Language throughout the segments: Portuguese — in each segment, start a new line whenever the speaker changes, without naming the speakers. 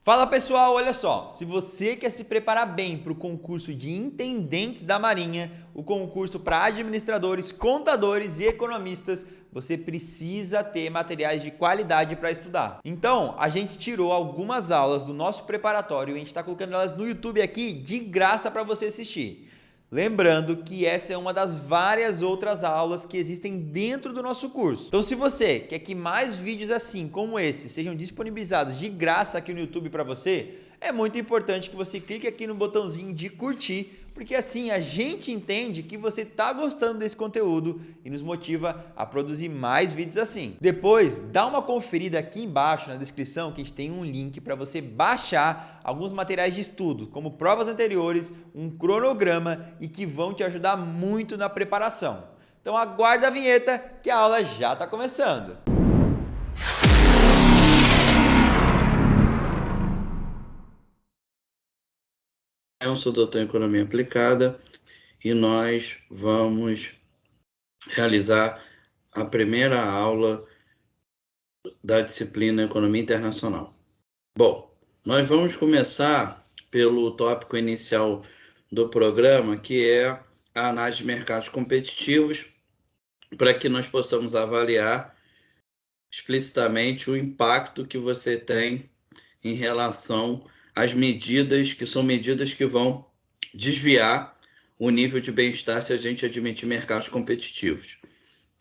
Fala pessoal, olha só, se você quer se preparar bem para o concurso de intendentes da Marinha, o concurso para administradores, contadores e economistas, você precisa ter materiais de qualidade para estudar. Então, a gente tirou algumas aulas do nosso preparatório e a gente está colocando elas no YouTube aqui de graça para você assistir. Lembrando que essa é uma das várias outras aulas que existem dentro do nosso curso. Então, se você quer que mais vídeos assim como esse sejam disponibilizados de graça aqui no YouTube para você, é muito importante que você clique aqui no botãozinho de curtir, porque assim a gente entende que você está gostando desse conteúdo e nos motiva a produzir mais vídeos assim. Depois, dá uma conferida aqui embaixo na descrição que a gente tem um link para você baixar alguns materiais de estudo, como provas anteriores, um cronograma e que vão te ajudar muito na preparação. Então aguarda a vinheta que a aula já está começando.
Eu sou doutor em Economia Aplicada e nós vamos realizar a primeira aula da disciplina Economia Internacional. Bom, nós vamos começar pelo tópico inicial do programa, que é a análise de mercados competitivos, para que nós possamos avaliar explicitamente o impacto que você tem em relação às medidas, que são medidas que vão desviar o nível de bem-estar se a gente admitir mercados competitivos.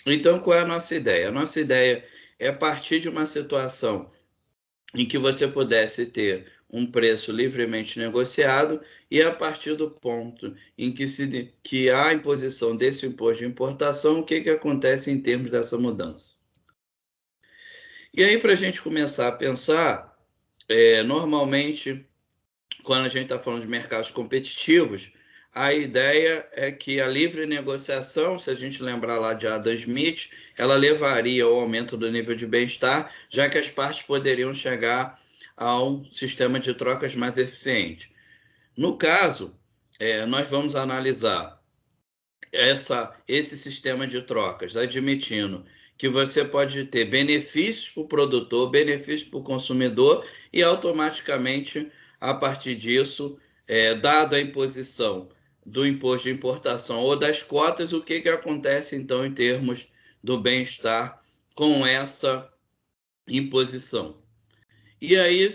Então, qual é a nossa ideia? A nossa ideia é partir de uma situação em que você pudesse ter um preço livremente negociado e a partir do ponto em que há a imposição desse imposto de importação, o que acontece em termos dessa mudança? E aí, para a gente começar a pensar, normalmente, quando a gente está falando de mercados competitivos, a ideia é que a livre negociação, se a gente lembrar lá de Adam Smith, ela levaria ao aumento do nível de bem-estar, já que as partes poderiam chegar a um sistema de trocas mais eficiente. No caso, nós vamos analisar esse sistema de trocas, admitindo que você pode ter benefícios para o produtor, benefícios para o consumidor e automaticamente, a partir disso, dado a imposição do imposto de importação ou das cotas, o que acontece então em termos do bem-estar com essa imposição. E aí,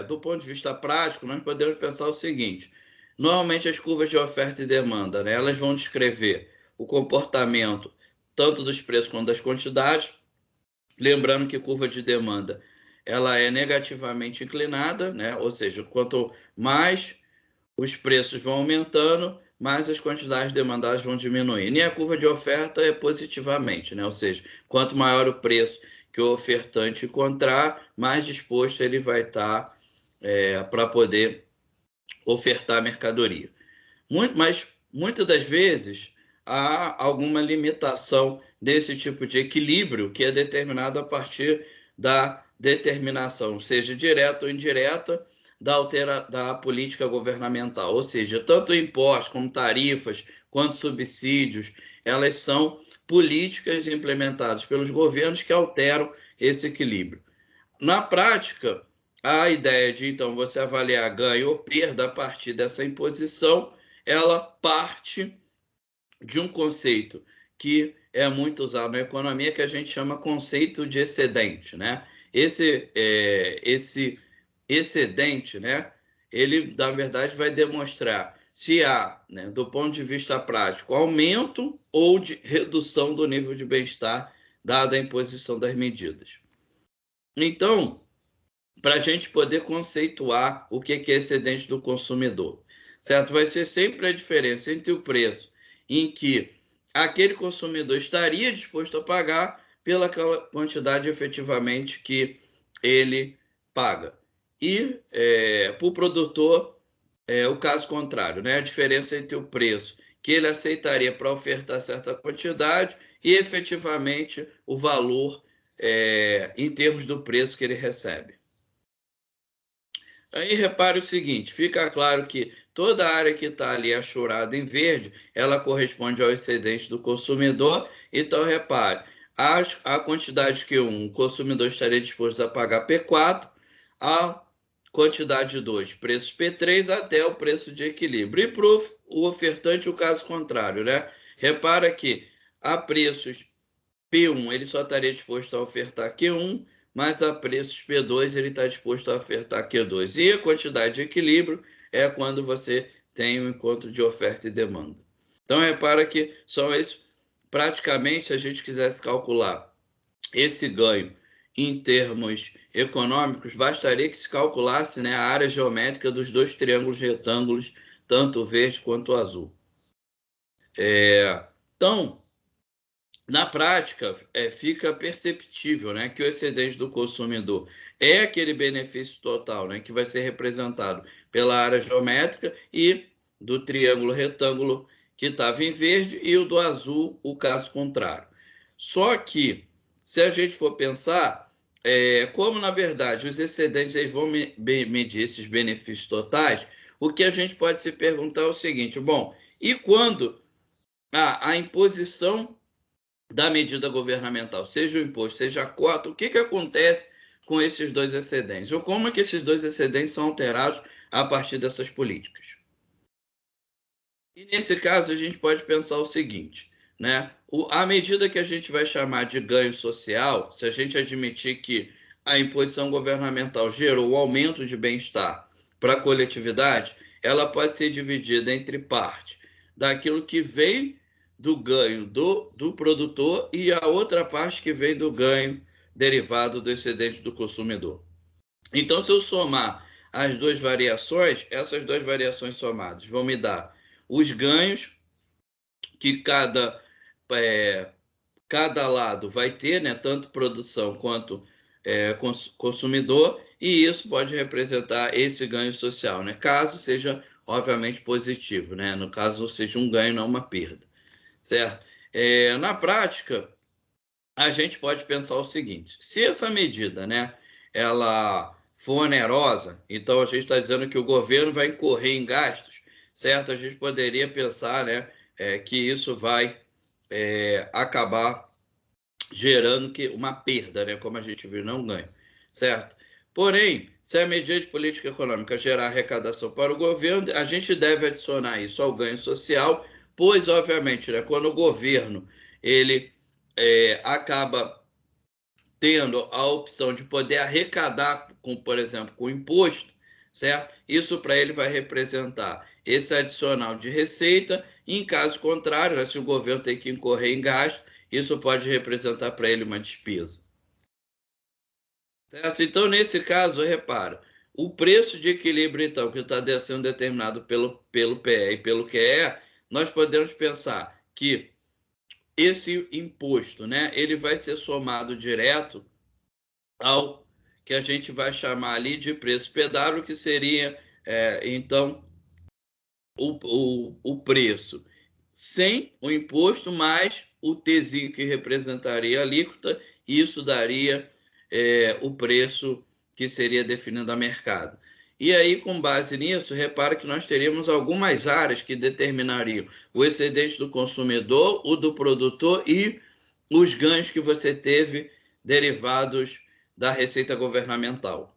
do ponto de vista prático, nós podemos pensar o seguinte: normalmente as curvas de oferta e demanda, né, elas vão descrever o comportamento tanto dos preços quanto das quantidades, lembrando que curva de demanda ela é negativamente inclinada, né, ou seja, quanto mais os preços vão aumentando, mais as quantidades demandadas vão diminuindo. E a curva de oferta é positivamente, né, ou seja, quanto maior o preço que o ofertante encontrar, mais disposto ele vai estar para poder ofertar a mercadoria. Mas muitas das vezes há alguma limitação desse tipo de equilíbrio que é determinado a partir da determinação, seja direta ou indireta, da política governamental. Ou seja, tanto impostos como tarifas, quanto subsídios, elas são políticas implementadas pelos governos que alteram esse equilíbrio. Na prática, a ideia de, então, você avaliar ganho ou perda a partir dessa imposição, ela parte de um conceito que é muito usado na economia, que a gente chama conceito de excedente, né? Esse excedente, né? Ele, na verdade, vai demonstrar se há, né, do ponto de vista prático, aumento ou de redução do nível de bem-estar dada a imposição das medidas. Então, para a gente poder conceituar o que é excedente do consumidor, certo? Vai ser sempre a diferença entre o preço em que aquele consumidor estaria disposto a pagar pela quantidade efetivamente que ele paga. E para o produtor, o caso contrário, né? A diferença entre o preço que ele aceitaria para ofertar certa quantidade e efetivamente o valor em termos do preço que ele recebe. Aí repare o seguinte, fica claro que toda a área que está ali achurada em verde, ela corresponde ao excedente do consumidor. Então repare, a quantidade que um consumidor estaria disposto a pagar P4, a quantidade 2, preços P3 até o preço de equilíbrio. E para o ofertante, o caso contrário, né? Repara que a preços P1 ele só estaria disposto a ofertar Q1, mas a preços P2 ele está disposto a ofertar Q2. E a quantidade de equilíbrio é quando você tem um encontro de oferta e demanda. Então, repara que são esses, praticamente, se a gente quisesse calcular esse ganho em termos econômicos, bastaria que se calculasse, né, a área geométrica dos dois triângulos retângulos, tanto o verde quanto o azul. Então, na prática, fica perceptível, né, que o excedente do consumidor é aquele benefício total, né, que vai ser representado pela área geométrica e do triângulo retângulo que estava em verde e o do azul, o caso contrário. Só que, se a gente for pensar, como na verdade os excedentes eles vão medir esses benefícios totais, o que a gente pode se perguntar é o seguinte: bom, e quando a imposição da medida governamental, seja o imposto, seja a cota, o que acontece com esses dois excedentes? Ou como é que esses dois excedentes são alterados a partir dessas políticas? E nesse caso a gente pode pensar o seguinte, né? A medida que a gente vai chamar de ganho social, se a gente admitir que a imposição governamental gerou um aumento de bem-estar para a coletividade, ela pode ser dividida entre parte daquilo que vem do ganho do produtor e a outra parte que vem do ganho derivado do excedente do consumidor. Então, se eu somar as duas variações, essas duas variações somadas vão me dar os ganhos que cada lado vai ter, né, tanto produção quanto consumidor, e isso pode representar esse ganho social, né, caso seja, obviamente, positivo, né, no caso seja um ganho, não uma perda, certo? Na prática, a gente pode pensar o seguinte: se essa medida, né, ela for onerosa, então a gente está dizendo que o governo vai incorrer em gastos, certo? A gente poderia pensar, né, que isso vai acabar gerando uma perda, né, como a gente viu, não ganho, certo? Porém, se a medida de política econômica gerar arrecadação para o governo, a gente deve adicionar isso ao ganho social, pois, obviamente, né, quando o governo ele acaba tendo a opção de poder arrecadar, por exemplo, com imposto, certo? Isso para ele vai representar esse adicional de receita. Em caso contrário, né, se o governo tem que incorrer em gasto, isso pode representar para ele uma despesa. Certo? Então, nesse caso, repara, o preço de equilíbrio, então, que está sendo determinado pelo PE e pelo QE, nós podemos pensar que esse imposto, né, ele vai ser somado direto ao que a gente vai chamar ali de preço PW, que seria, então, o preço sem o imposto, mais o Tzinho que representaria a alíquota, e isso daria o preço que seria definido a mercado. E aí, com base nisso, repara que nós teríamos algumas áreas que determinariam o excedente do consumidor, o do produtor e os ganhos que você teve derivados da receita governamental.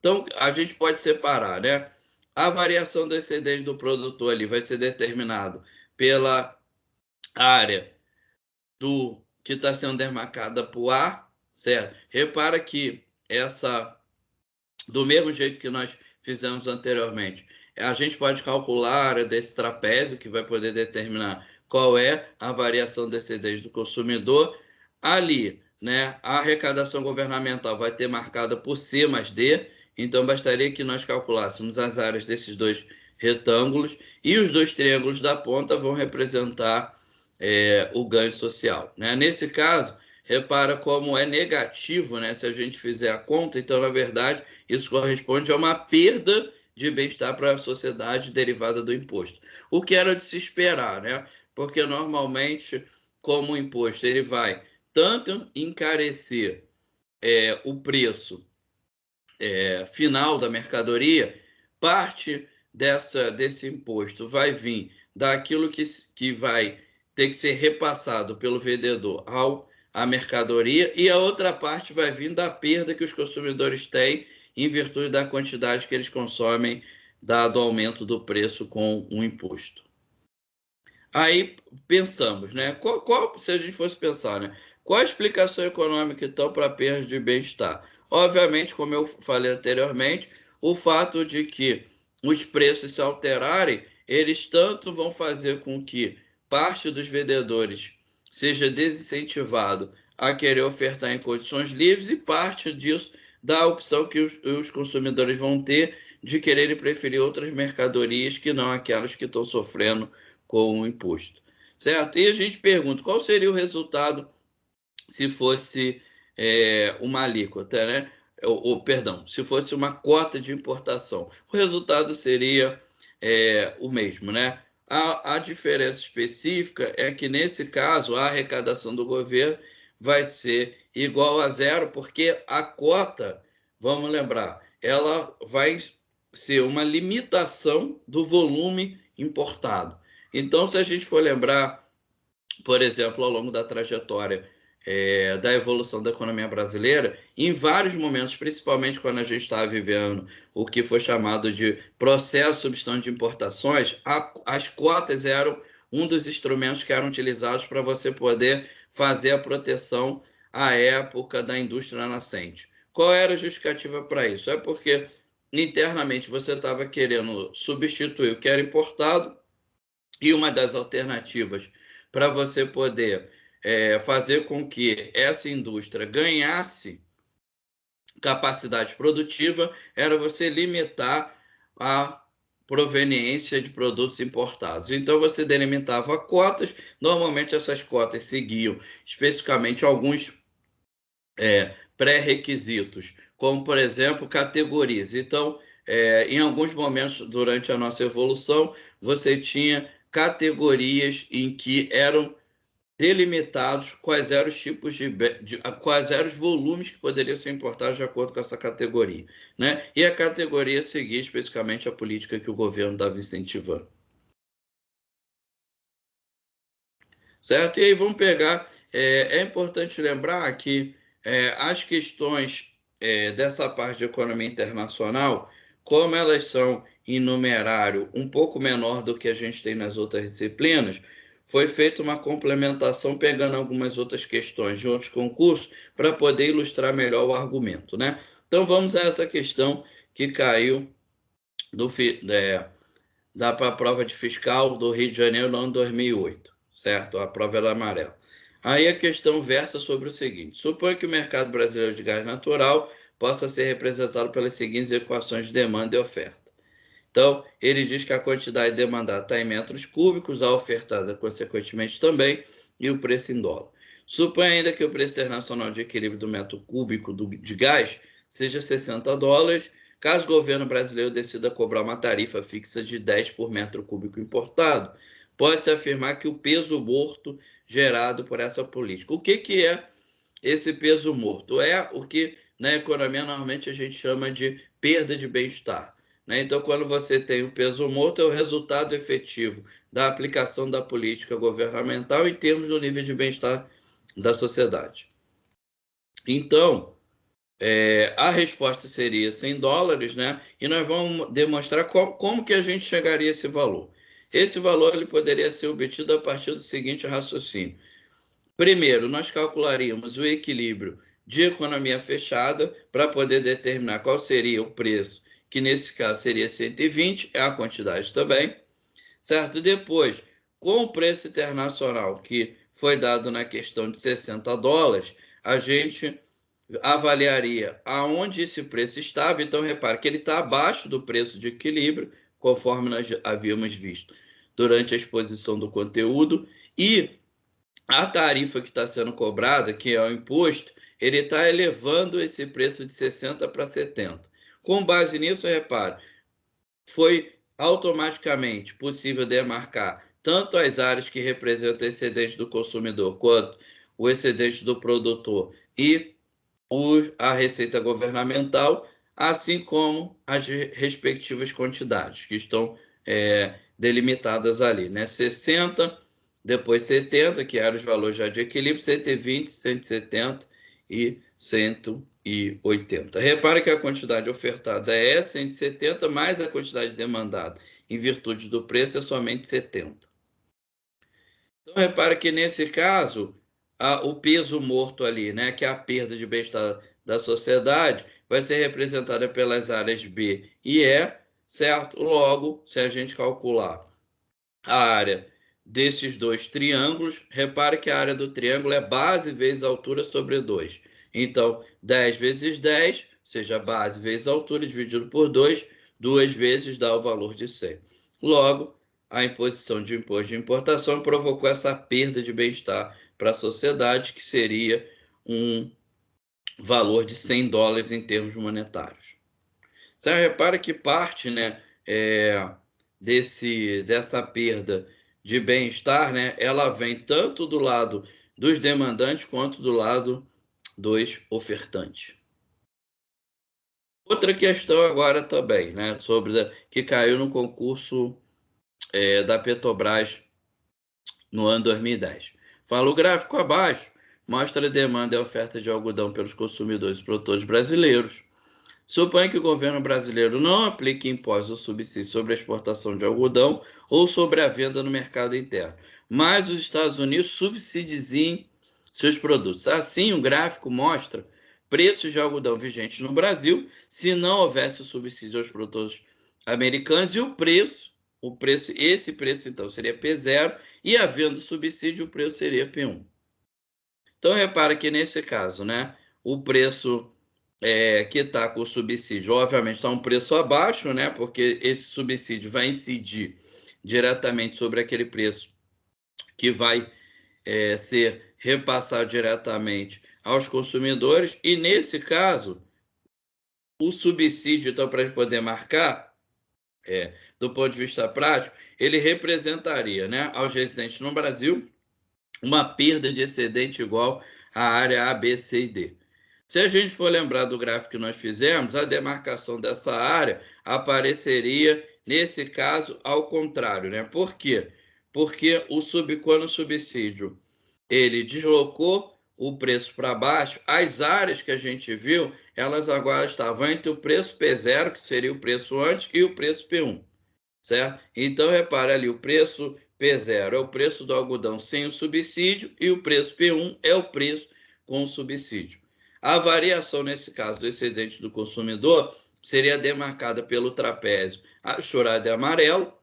Então, a gente pode separar, né? A variação do excedente do produtor ali vai ser determinado pela área que está sendo demarcada por A, certo? Repara que do mesmo jeito que nós fizemos anteriormente, a gente pode calcular a área desse trapézio, que vai poder determinar qual é a variação do excedente do consumidor. Ali, né, a arrecadação governamental vai ter marcada por C mais D, então bastaria que nós calculássemos as áreas desses dois retângulos, e os dois triângulos da ponta vão representar o ganho social, né? Nesse caso, repara como é negativo, né, se a gente fizer a conta. Então, na verdade, isso corresponde a uma perda de bem-estar para a sociedade derivada do imposto. O que era de se esperar, né? Porque normalmente, como o imposto ele vai tanto encarecer o preço final da mercadoria, parte desse imposto vai vir daquilo que vai ter que ser repassado pelo vendedor à mercadoria, e a outra parte vai vir da perda que os consumidores têm em virtude da quantidade que eles consomem, dado o aumento do preço com o imposto. Aí pensamos, né? Se a gente fosse pensar, né? Qual a explicação econômica então para a perda de bem-estar? Obviamente, como eu falei anteriormente, o fato de que os preços se alterarem, eles tanto vão fazer com que parte dos vendedores seja desincentivado a querer ofertar em condições livres e parte disso da opção que os consumidores vão ter de quererem preferir outras mercadorias que não aquelas que estão sofrendo com o imposto, certo? E a gente pergunta, qual seria o resultado se fosse uma alíquota, né? Perdão, se fosse uma cota de importação. O resultado seria o mesmo, né? A diferença específica é que, nesse caso, a arrecadação do governo vai ser igual a zero, porque a cota, vamos lembrar, ela vai ser uma limitação do volume importado. Então, se a gente for lembrar, por exemplo, ao longo da trajetória da evolução da economia brasileira, em vários momentos, principalmente quando a gente estava vivendo o que foi chamado de processo substituição de importações, as cotas eram um dos instrumentos que eram utilizados para você poder fazer a proteção à época da indústria nascente. Qual era a justificativa para isso? É porque internamente você estava querendo substituir o que era importado, e uma das alternativas para você poder fazer com que essa indústria ganhasse capacidade produtiva era você limitar a proveniência de produtos importados. Então, você delimitava cotas, normalmente essas cotas seguiam especificamente alguns pré-requisitos, como, por exemplo, categorias. Então, em alguns momentos durante a nossa evolução, você tinha categorias em que eram delimitados quais eram os tipos quais eram os volumes que poderiam ser importados de acordo com essa categoria, né? E a categoria seguia especificamente a política que o governo estava incentivando. Certo? E aí vamos pegar, é importante lembrar que as questões dessa parte de economia internacional, como elas são em numerário um pouco menor do que a gente tem nas outras disciplinas, foi feita uma complementação pegando algumas outras questões de outros concursos para poder ilustrar melhor o argumento, né? Então vamos a essa questão que caiu da prova de fiscal do Rio de Janeiro no ano 2008, certo? A prova era amarela. Aí a questão versa sobre o seguinte: suponha que o mercado brasileiro de gás natural possa ser representado pelas seguintes equações de demanda e oferta. Então, ele diz que a quantidade demandada está em metros cúbicos, a ofertada, consequentemente, também, e o preço em dólar. Suponha ainda que o preço internacional de equilíbrio do metro cúbico de gás seja $60, caso o governo brasileiro decida cobrar uma tarifa fixa de 10 por metro cúbico importado, pode-se afirmar que o peso morto gerado por essa política. O que é esse peso morto? É o que na economia normalmente a gente chama de perda de bem-estar. Então, quando você tem o peso morto, é o resultado efetivo da aplicação da política governamental em termos do nível de bem-estar da sociedade. Então, a resposta seria $100, né? E nós vamos demonstrar como que a gente chegaria a esse valor. Esse valor ele poderia ser obtido a partir do seguinte raciocínio. Primeiro, nós calcularíamos o equilíbrio de economia fechada para poder determinar qual seria o preço, que nesse caso seria 120, é a quantidade também, certo? Depois, com o preço internacional que foi dado na questão de $60, a gente avaliaria aonde esse preço estava. Então, repare que ele está abaixo do preço de equilíbrio, conforme nós havíamos visto durante a exposição do conteúdo, e a tarifa que está sendo cobrada, que é o imposto, ele está elevando esse preço de 60 para 70. Com base nisso, repare, foi automaticamente possível demarcar tanto as áreas que representam o excedente do consumidor quanto o excedente do produtor e a receita governamental, assim como as respectivas quantidades que estão delimitadas ali, né? 60, depois 70, que eram os valores já de equilíbrio, 120, 170 e 180. 180. Repare que a quantidade ofertada é 170, mais a quantidade demandada em virtude do preço é somente 70. Então, repare que nesse caso, o peso morto ali, né, que é a perda de bem-estar da sociedade, vai ser representada pelas áreas B e E, certo? Logo, se a gente calcular a área desses dois triângulos, repare que a área do triângulo é base vezes altura sobre 2. Então, 10 vezes 10, ou seja, base vezes altura, dividido por 2, 2 vezes dá o valor de 100. Logo, a imposição de imposto de importação provocou essa perda de bem-estar para a sociedade, que seria um valor de $100 em termos monetários. Você repara que parte, né, dessa perda de bem-estar, né, ela vem tanto do lado dos demandantes quanto do lado dos ofertantes. Outra questão agora também, né, que caiu no concurso da Petrobras no ano 2010. Fala, o gráfico abaixo mostra a demanda e a oferta de algodão pelos consumidores e produtores brasileiros. Supõe que o governo brasileiro não aplique impostos ou subsídios sobre a exportação de algodão ou sobre a venda no mercado interno, mas os Estados Unidos subsidiem seus produtos. Assim, o gráfico mostra preços de algodão vigentes no Brasil, se não houvesse o subsídio aos produtores americanos, e esse preço então seria P0, e havendo subsídio, o preço seria P1. Então, repara que nesse caso, né, o preço que está com o subsídio, obviamente está um preço abaixo, né, porque esse subsídio vai incidir diretamente sobre aquele preço que vai ser repassado diretamente aos consumidores, e nesse caso, o subsídio, então, para a gente poder marcar, do ponto de vista prático, ele representaria, né, aos residentes no Brasil uma perda de excedente igual à área A, B, C e D. Se a gente for lembrar do gráfico que nós fizemos, a demarcação dessa área apareceria, nesse caso, ao contrário, né? Por quê? Porque quando o subsídio ele deslocou o preço para baixo, as áreas que a gente viu, elas agora estavam entre o preço P0, que seria o preço antes, e o preço P1, certo? Então, repare ali, o preço P0 é o preço do algodão sem o subsídio, e o preço P1 é o preço com o subsídio. A variação, nesse caso, do excedente do consumidor seria demarcada pelo trapézio achurado e amarelo,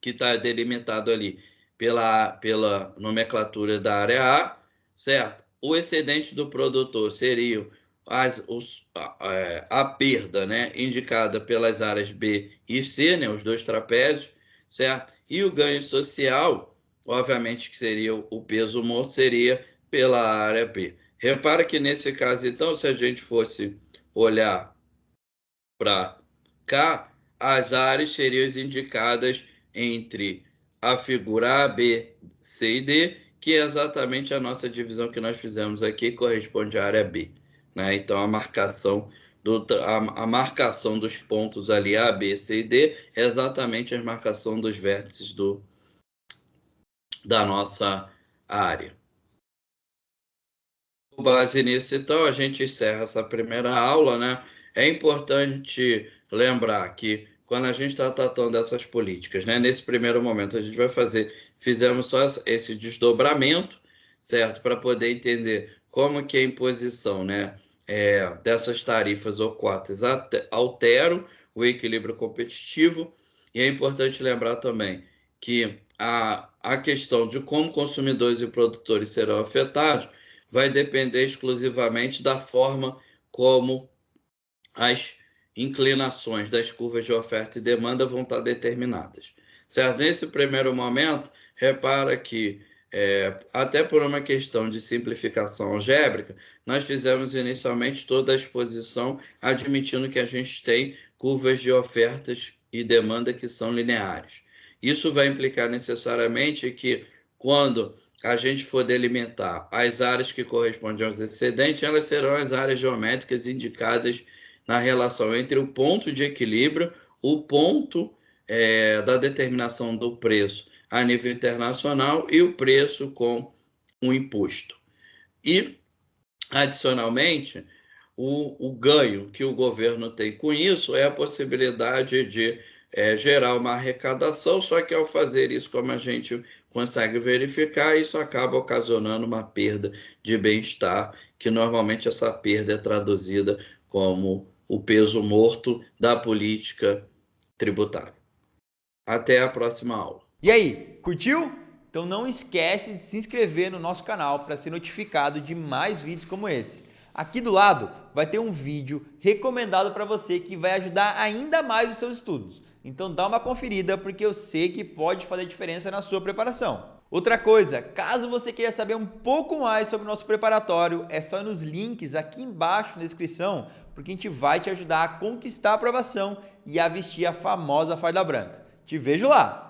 que está delimitado ali pela nomenclatura da área A, certo? O excedente do produtor seria a perda, né, indicada pelas áreas B e C, né, os dois trapézios, certo? E o ganho social, obviamente que seria o peso morto, seria pela área B. Repara que nesse caso, então, se a gente fosse olhar para cá, as áreas seriam indicadas entre a figura A, B, C e D, que é exatamente a nossa divisão que nós fizemos aqui, corresponde à área B, né? Então, a marcação dos pontos ali A, B, C e D é exatamente a marcação dos vértices da nossa área. Com base nisso, então, a gente encerra essa primeira aula, né? É importante lembrar que quando a gente está tratando dessas políticas, né, nesse primeiro momento a gente fizemos só esse desdobramento, certo? Para poder entender como que a imposição, né, dessas tarifas ou cotas alteram o equilíbrio competitivo, e é importante lembrar também que a questão de como consumidores e produtores serão afetados vai depender exclusivamente da forma como as inclinações das curvas de oferta e demanda vão estar determinadas, certo? Nesse primeiro momento, repara que, até por uma questão de simplificação algébrica, nós fizemos inicialmente toda a exposição admitindo que a gente tem curvas de ofertas e demanda que são lineares. Isso vai implicar necessariamente que, quando a gente for delimitar as áreas que correspondem aos excedentes, elas serão as áreas geométricas indicadas na relação entre o ponto de equilíbrio, o ponto da determinação do preço a nível internacional e o preço com o imposto. E, adicionalmente, o ganho que o governo tem com isso é a possibilidade de gerar uma arrecadação, só que ao fazer isso, como a gente consegue verificar, isso acaba ocasionando uma perda de bem-estar, que normalmente essa perda é traduzida como o peso morto da política tributária. Até a próxima aula.
E aí, curtiu? Então não esquece de se inscrever no nosso canal para ser notificado de mais vídeos como esse. Aqui do lado vai ter um vídeo recomendado para você que vai ajudar ainda mais os seus estudos. Então dá uma conferida porque eu sei que pode fazer diferença na sua preparação. Outra coisa, caso você queira saber um pouco mais sobre o nosso preparatório, é só ir nos links aqui embaixo na descrição, porque a gente vai te ajudar a conquistar a aprovação e a vestir a famosa farda branca. Te vejo lá!